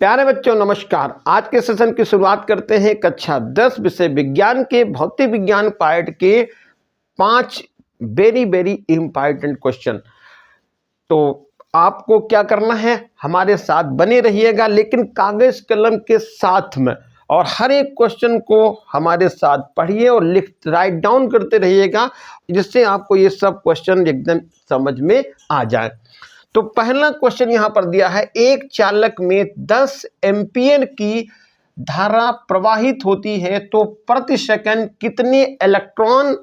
प्यारे बच्चों नमस्कार। आज के सेशन की शुरुआत करते हैं कक्षा 10 विषय विज्ञान के भौतिक विज्ञान पार्ट के 5 वेरी इंपॉर्टेंट क्वेश्चन। तो आपको क्या करना है, हमारे साथ बने रहिएगा, लेकिन कागज कलम के साथ में, और हर एक क्वेश्चन को हमारे साथ पढ़िए और राइट डाउन करते रहिएगा, जिससे आपको ये सब क्वेश्चन एकदम समझ में आ जाए। तो पहला क्वेश्चन यहां पर दिया है, एक चालक में 10 एम्पियर की धारा प्रवाहित होती है तो प्रति सेकंड कितने इलेक्ट्रॉन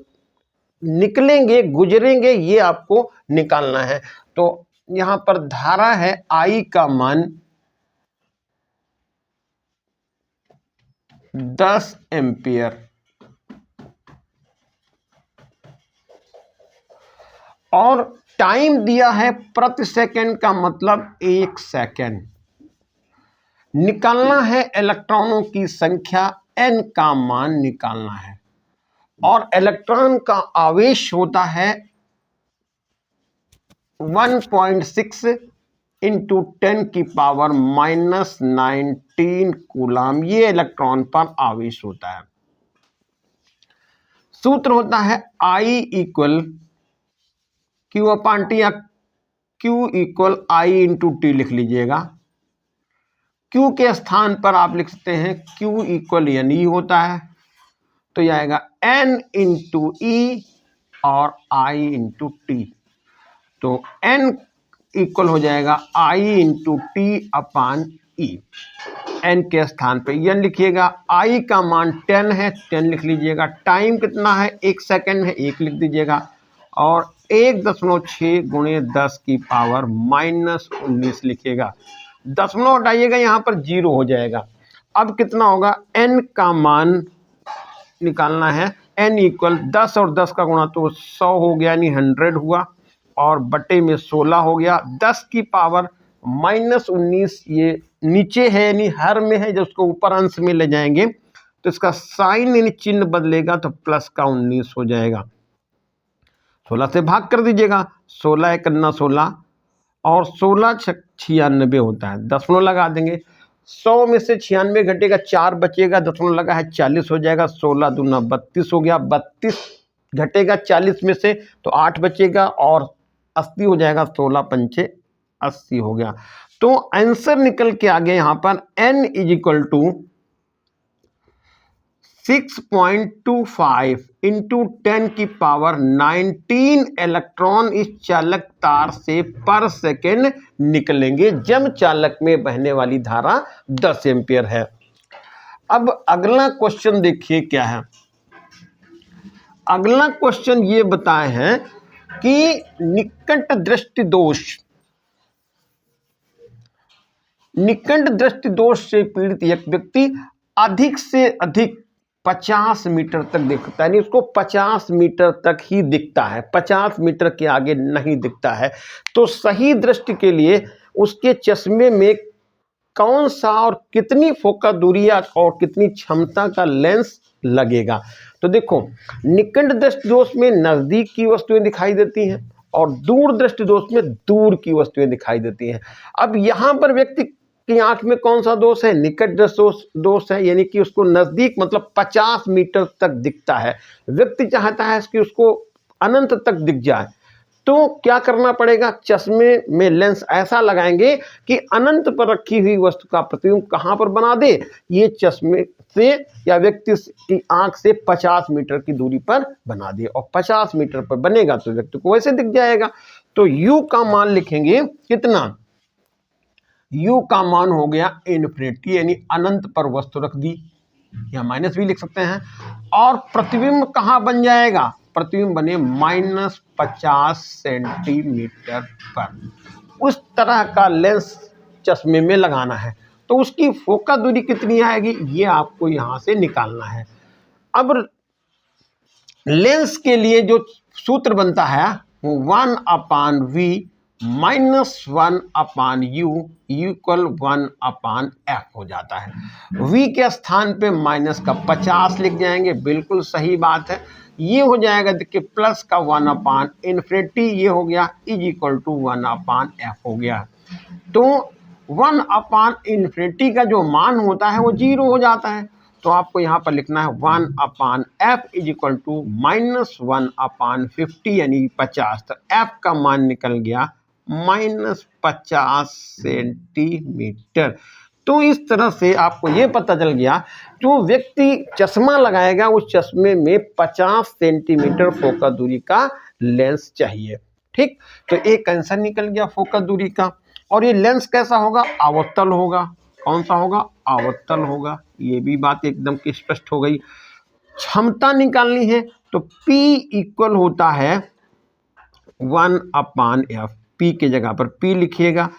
निकलेंगे, गुजरेंगे, ये आपको निकालना है। तो यहां पर धारा है I का मान 10 एम्पियर और टाइम दिया है प्रति सेकंड का मतलब 1 सेकंड। निकालना है इलेक्ट्रॉनों की संख्या, n का मान निकालना है, और इलेक्ट्रॉन का आवेश होता है 1.6 इंटू 10⁻⁻19 कूलाम। ये इलेक्ट्रॉन पर आवेश होता है। सूत्र होता है I equal Q upon T, या Q equal I into T लिख लीजिएगा। Q के स्थान पर आप लिख सकते हैं Q इक्वल NE होता है, तो यह आएगा N इंटू E और I इंटू टी। तो N इक्वल हो जाएगा I into T upon E। N के स्थान पे N लिखिएगा। I का मान 10 है, 10 लिख लीजिएगा। टाइम कितना है, 1 सेकंड है, 1 लिख दीजिएगा। और 1.6 गुणे 10 की पावर -19 लिखिएगा। दशमलव हटाइएगा, यहाँ पर 0 हो जाएगा। अब कितना होगा, n का मान निकालना है। n इक्वल 10 और 10 का गुणा तो 100 हो गया, यानी 100 हुआ, और बटे में 16 हो गया। 10 की पावर -19 ये नीचे है, यानी हर में है, जब उसको ऊपर अंश में ले जाएंगे तो इसका साइन यानी चिन्ह बदलेगा, तो प्लस का 19 हो जाएगा। 16 से भाग कर दीजिएगा, 16 एक 16 और 16 96 होता है। दशमलव लगा देंगे, 100 में से 96 घटेगा, 4 बचेगा, दशमलव लगा है 40 हो जाएगा। 16 दूना 32 हो गया, 32 घटेगा 40 में से तो 8 बचेगा और 80 हो जाएगा। 16 पंचे 80 हो गया। तो आंसर निकल के आ गया यहाँ पर n is equal to 6.25 into 10⁻19 electron इस चालक तार से पर सेकेंड निकलेंगे जब चालक में बहने वाली धारा 10 एम्पियर है। अब अगला क्वेश्चन देखिए क्या है। अगला क्वेश्चन ये बताए हैं कि निकट दृष्टि दोष से पीड़ित एक व्यक्ति अधिक से अधिक 50 मीटर तक दिखता है, यानी उसको 50 मीटर तक ही दिखता है, 50 मीटर के आगे नहीं दिखता है। तो सही दृष्टि के लिए उसके चश्मे में कौन सा और कितनी फोकस दूरी और कितनी क्षमता का लेंस लगेगा। तो देखो, निकट दृष्टि दोष में नजदीक की वस्तुएं दिखाई देती हैं और दूर दृष्टि दोष में दूर की वस्तुएं दिखाई देती हैं। अब यहाँ पर व्यक्ति की आंख में कौन सा दोष है, निकट दृष्टि दोष है, यानी कि उसको नजदीक मतलब 50 मीटर तक दिखता है। व्यक्ति चाहता है कि उसको अनंत तक दिख जाए, तो क्या करना पड़ेगा, चश्मे में लेंस ऐसा लगाएंगे कि अनंत पर रखी हुई वस्तु का प्रतिबिंब कहाँ पर बना दे, ये चश्मे से या व्यक्ति की आंख से 50 मीटर की दूरी पर बना दे, और 50 मीटर पर बनेगा तो व्यक्ति को वैसे दिख जाएगा। तो U का मान लिखेंगे कितना, U का मान हो गया इन्फिनिटी, यानी अनंत पर वस्तु रख दी, या माइनस भी लिख सकते हैं। और प्रतिबिंब कहाँ बन जाएगा, प्रतिबिंब बने -50 सेंटीमीटर पर। उस तरह का लेंस चश्मे में लगाना है, तो उसकी फोकस दूरी कितनी आएगी, ये आपको यहाँ से निकालना है। अब लेंस के लिए जो सूत्र बनता है वो 1/v -1/u इक्वल 1/f हो जाता है। v के स्थान पे माइनस का 50 लिख जाएंगे, बिल्कुल सही बात है। ये हो जाएगा, देखिए प्लस का 1/∞, ये हो गया इज इक्वल टू 1/f हो गया। तो 1/∞ का जो मान होता है वो 0 हो जाता है। तो आपको यहाँ पर लिखना है 1/f इज इक्वल टू -1/50 यानी 50। तो f का मान निकल गया -50 सेंटीमीटर। तो इस तरह से आपको ये पता चल गया जो व्यक्ति चश्मा लगाएगा उस चश्मे में 50 सेंटीमीटर फोकस दूरी का लेंस चाहिए। ठीक, तो एक आंसर निकल गया फोकस दूरी का। और ये लेंस कैसा होगा? अवतल होगा। कौन सा होगा? अवतल होगा। ये भी बात एकदम स्पष्ट हो गई। क्षमता निकालनी है तो P इक्वल होता है 1/f। P के जगह पर P लिखिएगा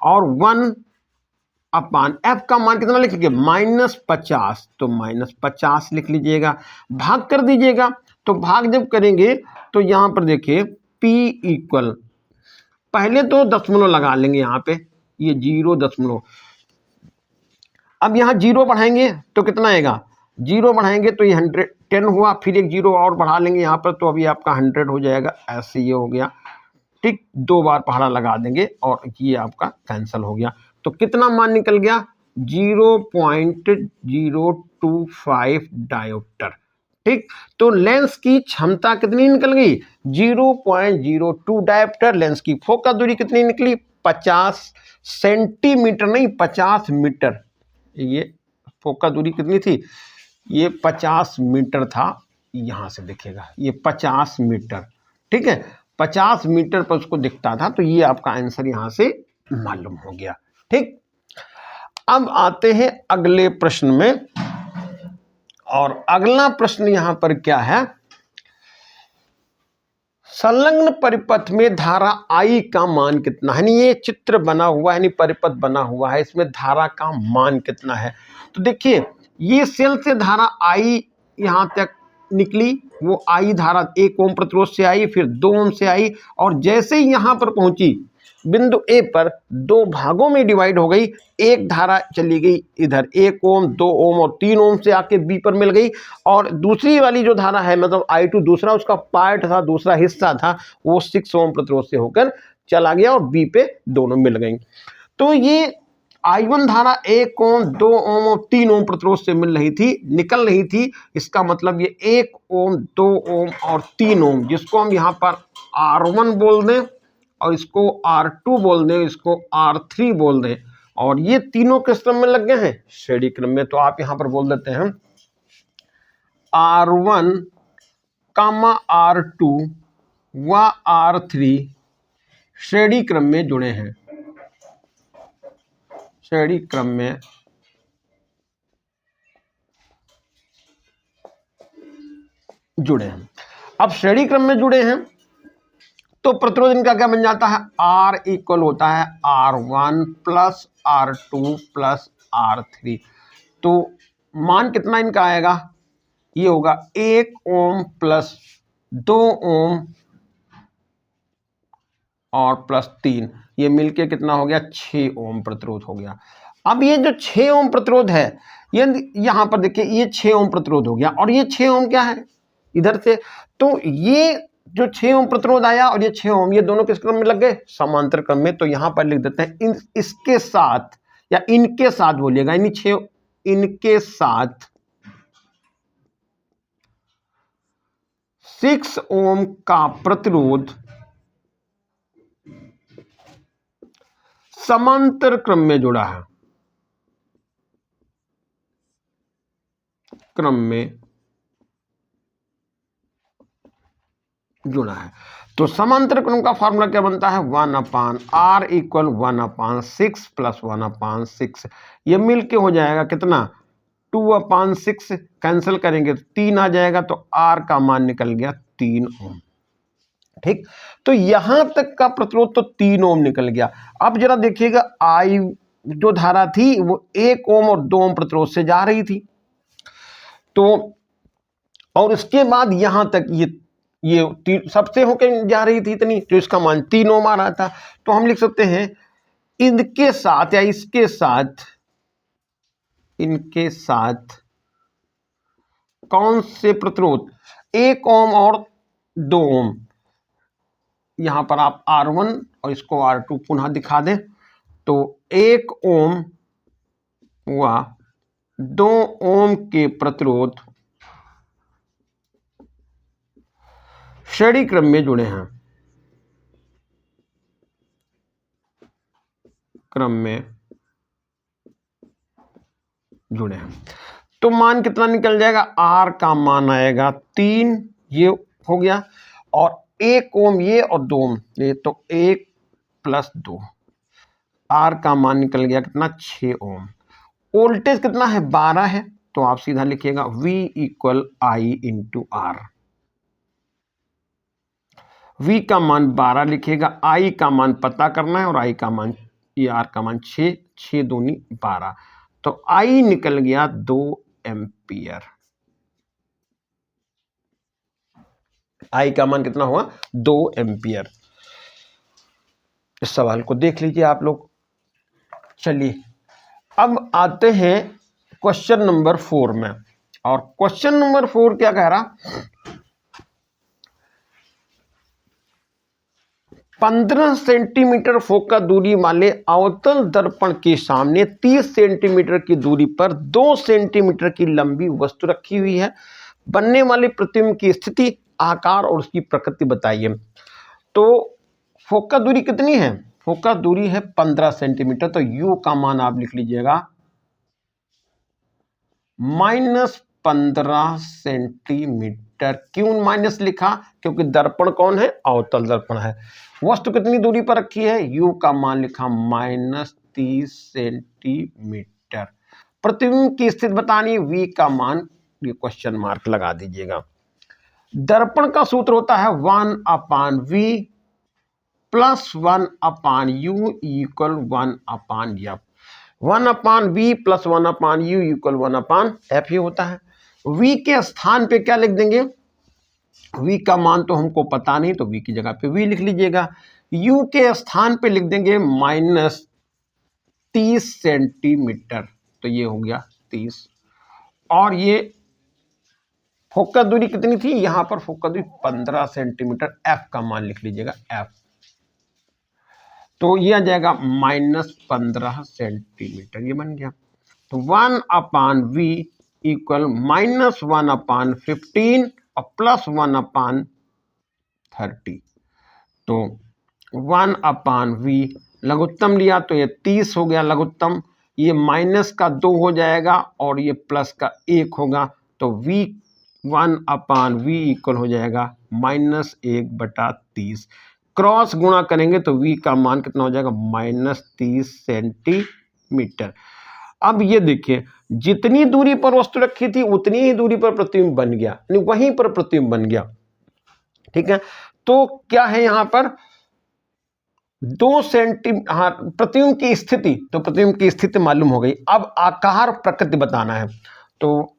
और 1/f का मान कितना लिखेंगे? -50। तो -50 लिख लीजिएगा, भाग कर दीजिएगा। तो भाग जब करेंगे तो यहां पर देखिए P इक्वल, पहले तो दशमलव लगा लेंगे यहाँ पे, ये 0 अब यहाँ 0 बढ़ाएंगे तो कितना आएगा? 0 बढ़ाएंगे तो ये 110 हुआ, फिर एक 0 और बढ़ा लेंगे यहाँ पर तो अभी आपका 100 हो जाएगा। ऐसे ये हो गया। ठीक, 2 बार पहाड़ा लगा देंगे और ये आपका कैंसिल हो गया। तो कितना मान निकल गया? 0.025 डायोप्टर। ठीक, तो लेंस की क्षमता कितनी निकल गई? 0.02 डायोप्टर। लेंस की फोकस दूरी कितनी निकली? 50 सेंटीमीटर नहीं, 50 मीटर। ये फोकस दूरी कितनी थी? ये 50 मीटर था। यहां से देखिएगा ये 50 मीटर। ठीक है, 50 मीटर पर उसको दिखता था। तो ये आपका आंसर यहां से मालूम हो गया। ठीक, अब आते हैं अगले प्रश्न में। और अगला प्रश्न यहां पर क्या है? संलग्न परिपथ में धारा I का मान कितना है? ये चित्र बना हुआ है, परिपथ बना हुआ है, इसमें धारा का मान कितना है? तो देखिए ये सेल से धारा I यहां तक निकली, वो I धारा 1 ओम प्रतिरोध से आई, फिर 2 ओम से आई, और जैसे ही यहां पर पहुंची बिंदु A पर 2 भागों में डिवाइड हो गई। एक धारा चली गई इधर 1 ओम, 2 ओम और 3 ओम से आके B पर मिल गई, और दूसरी वाली जो धारा है मतलब I2 दूसरा उसका पार्ट था, दूसरा हिस्सा था, वो 6 ओम प्रतिरोध से होकर चला गया और B पे दोनों मिल गई। तो ये I1 धारा 1 ओम, 2 ओम और 3 ओम प्रतिरोध से मिल रही थी, निकल रही थी। इसका मतलब ये 1 ओम, 2 ओम और 3 ओम, जिसको हम यहाँ पर R1 बोल दें और इसको R2 बोल दें, इसको R3 बोल दें, और ये तीनों किस क्रम में लग गए हैं? श्रेणी क्रम में। तो आप यहां पर बोल देते हैं R1, R2 व R3 श्रेणी क्रम में जुड़े हैं, श्रेणी क्रम में जुड़े हैं। अब श्रेणी क्रम में जुड़े हैं तो प्रतिरोध इनका क्या बन जाता है? R इक्वल होता है R1 plus R2 plus R3। तो मान कितना इनका आएगा? ये होगा 1 ओम प्लस 2 ओम और प्लस 3, ये मिलके कितना हो गया? 6 ओम प्रतिरोध हो गया। अब ये जो 6 ओम प्रतिरोध है, ये यहां पर देखिए ये 6 ओम प्रतिरोध हो गया, और ये 6 ओम क्या है इधर से? तो ये जो 6 ओम प्रतिरोध आया और ये 6 ओम, ये दोनों किस क्रम में लग गए? समांतर क्रम में। तो यहां पर लिख देते हैं इसके साथ या इनके साथ बोलिएगा, यानी 6 इनके साथ 6 ओम का प्रतिरोध समांतर क्रम में जुड़ा है, क्रम में जुड़ा है। तो समांतर क्रम का फॉर्मूला क्या बनता है? 1/R equal 1/6 plus 1/6। ये मिलके हो जाएगा कितना? 2/6। कैंसिल करेंगे तो 3 आ जाएगा, तो R का मान निकल गया 3 ओम। ठीक, तो यहां तक का प्रतिरोध तो 3 ओम निकल गया। अब जरा देखिएगा I जो धारा थी वो 1 ओम और 2 ओम प्रतिरोध से जा रही थी, तो और इसके बाद यहां तक ये सबसे होकर जा रही थी इतनी, तो इसका मान 3 ओम आ रहा था। तो हम लिख सकते हैं इनके साथ या इसके साथ, इनके साथ कौन से प्रतिरोध? 1 ओम और 2 ओम। यहां पर आप R1 और इसको R2 पुनः दिखा दें तो 1 ओम व 2 ओम के प्रतिरोध श्रेणी क्रम में जुड़े हैं, क्रम में जुड़े हैं। तो मान कितना निकल जाएगा, आर का मान आएगा 3, ये हो गया, और 1 ओम ये और 2 ओम ये, तो 1 + 2, आर का मान निकल गया कितना, 6 ओम। वोल्टेज कितना है, 12 है, तो आप सीधा लिखिएगा V = I × R। V का मान 12 लिखिएगा, I का मान पता करना है, और I का मान, ये R का मान 6, 6 दूनी 12, तो I निकल गया 2 एम्पियर। I का मान कितना हुआ, 2 एम्पियर। इस सवाल को देख लीजिए आप लोग। चलिए अब आते हैं क्वेश्चन नंबर 4 में, और क्वेश्चन नंबर 4 क्या कह रहा, 15 सेंटीमीटर फोकस दूरी वाले अवतल दर्पण के सामने 30 सेंटीमीटर की दूरी पर 2 सेंटीमीटर की लंबी वस्तु रखी हुई है। बनने वाले प्रतिबिंब की स्थिति, आकार और उसकी प्रकृति बताइए। तो फोकस दूरी कितनी है, फोकस दूरी है 15 सेंटीमीटर, तो U का मान आप लिख लीजिएगा -15 सेंटीमीटर। क्यों माइनस लिखा, क्योंकि दर्पण कौन है, अवतल दर्पण है। वस्तु कितनी दूरी पर रखी है, U का मान लिखा -30 सेंटीमीटर। प्रतिबिंब की स्थिति बतानी, V का मान, ये क्वेश्चन मार्क लगा दीजिएगा। दर्पण का सूत्र होता है 1/V + 1/U = 1/F। 1/V + 1/U = 1/F ही होता है। V के स्थान पे क्या लिख देंगे, V का मान तो हमको पता नहीं, तो V की जगह पे V लिख लीजिएगा। U के स्थान पे लिख देंगे -30 सेंटीमीटर, तो ये हो गया 30, और ये फोकस दूरी कितनी थी, यहां पर फोकस दूरी 15 सेंटीमीटर, F का मान लिख लीजिएगा F, तो ये आ जाएगा -15 सेंटीमीटर, ये बन गया। तो 1/V = -1/15 और +1/30, तो 1/V लघुत्तम लिया तो ये 30 हो गया लघुत्तम, ये माइनस का 2 हो जाएगा और ये प्लस का 1 होगा, तो 1/V इक्वल हो जाएगा -1/30। क्रॉस गुणा करेंगे तो V का मान कितना हो जाएगा, -30 सेंटीमीटर। अब ये देखिए, जितनी दूरी पर वस्तु रखी थी उतनी ही दूरी पर प्रतिबिंब बन गया, यानी वहीं पर प्रतिबिंब बन गया, ठीक है। तो क्या है यहां पर 2 सेंटीमीटर, हाँ, प्रतिबिंब की स्थिति, तो प्रतिबिंब की स्थिति मालूम हो गई। अब आकार प्रकृति बताना है, तो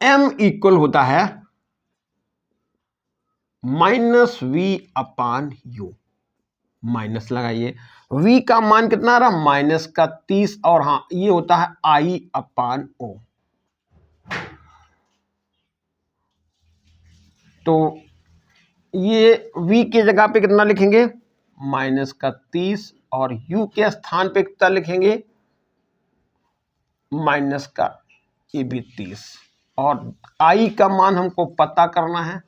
M इक्वल होता है -V/U, माइनस लगाइए, V का मान कितना आ रहा, -30, और हाँ ये होता है I/O। तो ये V की जगह पे कितना लिखेंगे, -30, और U के स्थान पे कितना लिखेंगे, ये भी 30, और I का मान हमको पता करना है,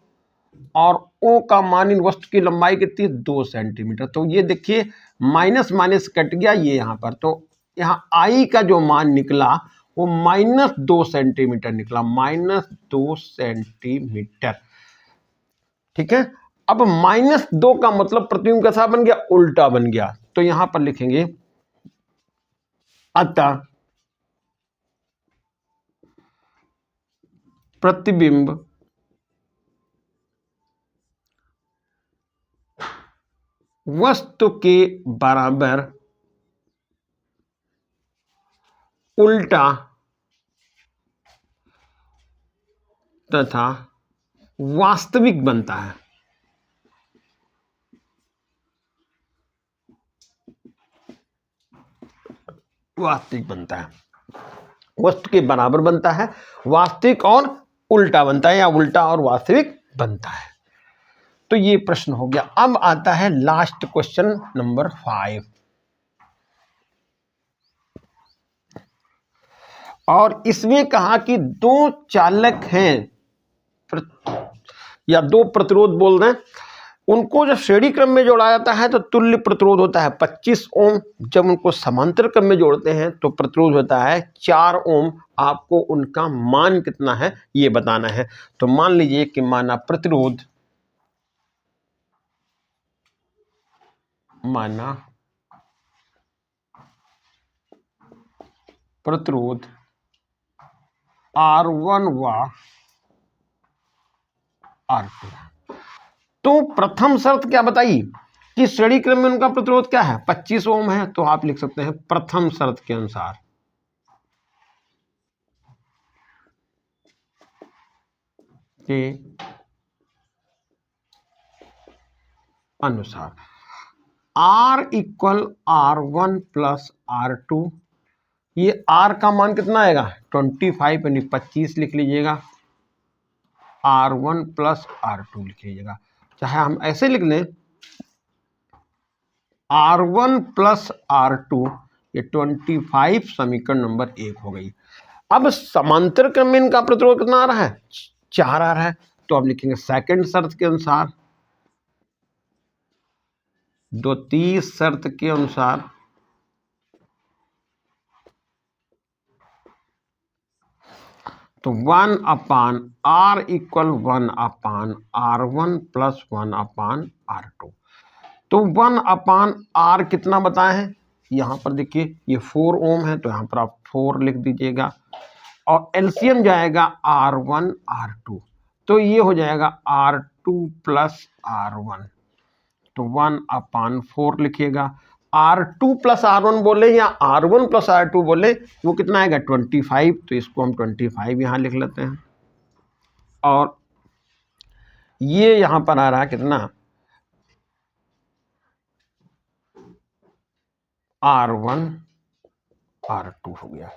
और O का मान, इन वस्तु की लंबाई कितनी है, 2 सेंटीमीटर। तो ये देखिए माइनस माइनस कट गया ये यहाँ पर, तो यहाँ I का जो मान निकला वो -2 सेंटीमीटर निकला, -2 सेंटीमीटर, ठीक है। अब -2 का मतलब प्रतिबिंब कैसा बन गया, उल्टा बन गया, तो यहां पर लिखेंगे अतः प्रतिबिंब वस्तु के बराबर उल्टा तथा वास्तविक बनता है। वास्तविक बनता है, वस्तु के बराबर बनता है, वास्तविक और उल्टा बनता है, या उल्टा और वास्तविक बनता है। तो ये प्रश्न हो गया। अब आता है लास्ट क्वेश्चन नंबर 5, और इसमें कहा कि दो चालक हैं या दो प्रतिरोध बोल रहे हैं, उनको जब श्रेणी क्रम में जोड़ा जाता है तो तुल्य प्रतिरोध होता है 25 ओम, जब उनको समांतर क्रम में जोड़ते हैं तो प्रतिरोध होता है 4 ओम। आपको उनका मान कितना है ये बताना है। तो मान लीजिए कि माना प्रतिरोध R1 व R2। तो प्रथम शर्त क्या बताई कि श्रेणी क्रम में उनका प्रतिरोध क्या है 25 ओम है। तो आप लिख सकते हैं प्रथम शर्त के अनुसार R equal R1 plus R2, ये R का मान कितना आएगा 25 यानी 25 लिख लीजिएगा, R1 प्लस R2 लिख लीजिएगा। चाहे हम ऐसे लिख लें R1 प्लस R2, ये 25 समीकरण नंबर 1 हो गई। अब समांतर क्रम में इनका प्रतिरोध कितना आ रहा है 4 आ रहा है। तो आप लिखेंगे सेकंड शर्त के अनुसार, द्वितीय शर्त के अनुसार तो 1 अपान R इक्वल 1 अपान R1 प्लस 1 अपान R2। तो 1 अपान R कितना बताए हैं, यहां पर देखिए ये 4 ओम है, तो यहां पर आप 4 लिख दीजिएगा, और एलसीएम जाएगा R1 R2, तो ये हो जाएगा R2 प्लस R1, तो 1 अपान 4 लिखिएगा। R2 प्लस R1 बोले या R1 प्लस R2 बोले, वो कितना आएगा 25, तो इसको हम 25 यहां लिख लेते हैं। और ये यहां पर आ रहा है कितना R1 R2 हो गया।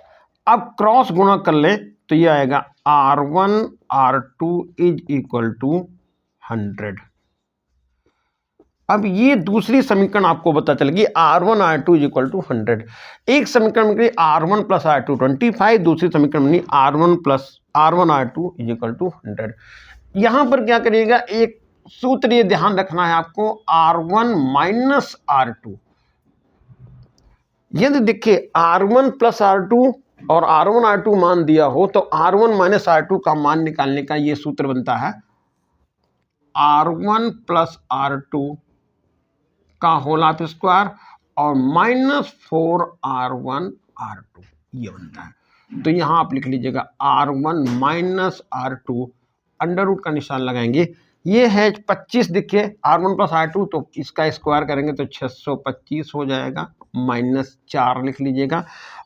अब क्रॉस गुणा कर ले तो ये आएगा R1 R2 is equal to 100। अब ये दूसरी समीकरण आपको पता चल गई R1 R2 is equal to 100। एक समीकरण में R1 प्लस R2 25, दूसरी समीकरण में R1 R2 is equal to 100। यहां पर क्या करिएगा, एक सूत्र ये ध्यान रखना है आपको, R1 माइनस R2। यदि देखिए R1 प्लस R2 और R1 R2 मान दिया हो तो R1 माइनस R2 का मान निकालने का ये सूत्र बनता है R1 प्लस R2 का होल ऑफ स्क्वायर और -4 R1 R2, ये बनता है। तो यहां आप लिख लीजिएगा R1 minus R2, under root का निशान लगाएंगे, ये है 25, देखिए R1 प्लस R2, तो इसका स्क्वायर करेंगे तो 625 हो जाएगा, -4 लिख लीजिएगा।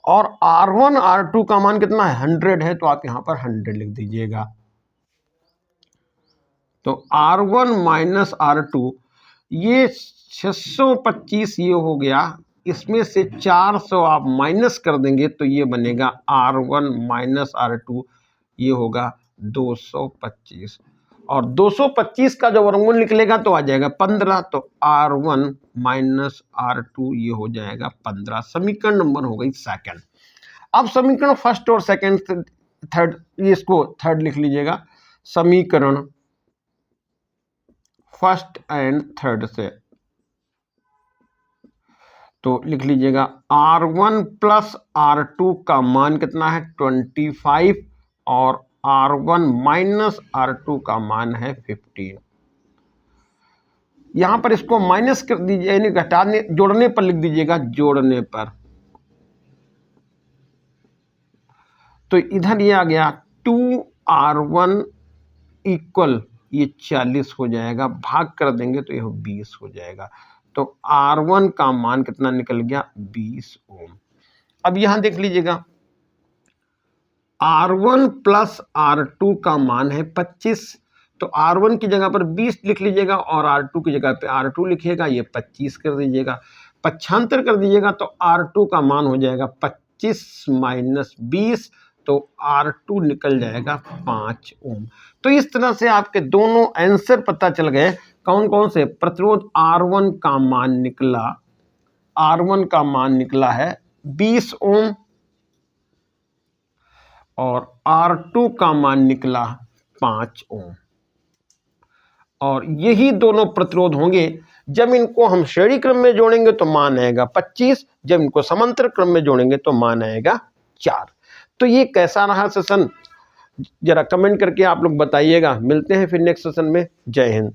और R1 R2 का मान कितना है 100 है, तो आप यहां पर 100 लिख दीजिएगा। तो R1 माइनस R2, ये 625 ये हो गया, इसमें से 400 आप माइनस कर देंगे तो ये बनेगा R1 माइनस R2, ये होगा 225, और 225 का जो वर्गमूल निकलेगा तो आ जाएगा 15, तो R1 माइनस R2 ये हो जाएगा 15। समीकरण नंबर हो गई सेकंड। अब समीकरण फर्स्ट और सेकंड थर्ड, इसको थर्ड लिख लीजिएगा, समीकरण फर्स्ट एंड थर्ड से, तो लिख लीजिएगा R1 प्लस R2 का मान कितना है 25, और R1 माइनस R2 का मान है 15। यहां पर इसको माइनस कर दीजिए, यानी घटाने, जोड़ने पर लिख दीजिएगा, जोड़ने पर। तो इधर ये आ गया 2R1 इक्वल, ये 40 हो जाएगा, भाग कर देंगे तो यह 20 हो जाएगा। तो R1 का मान कितना निकल गया 20 ओम। अब यहां देख लीजिएगा R1 प्लस R2 का मान है 25, तो R1 की जगह पर 20 लिख लीजिएगा और R2 की जगह पे R2 लिखिएगा, ये 25 कर दीजिएगा, पक्षांतर कर दीजिएगा तो R2 का मान हो जाएगा 25 माइनस 20, तो R2 निकल जाएगा 5 ओम। तो इस तरह से आपके दोनों आंसर पता चल गए। कौन कौन से प्रतिरोध R1 का मान निकला, R1 का मान निकला है 20 ओम और R2 का मान निकला 5 ओम। और यही दोनों प्रतिरोध होंगे, जब इनको हम श्रेणी क्रम में जोड़ेंगे तो मान आएगा 25, जब इनको समांतर क्रम में जोड़ेंगे तो मान आएगा 4। तो ये कैसा रहा सेशन, जरा कमेंट करके आप लोग बताइएगा। मिलते हैं फिर नेक्स्ट सेशन में। जय हिंद।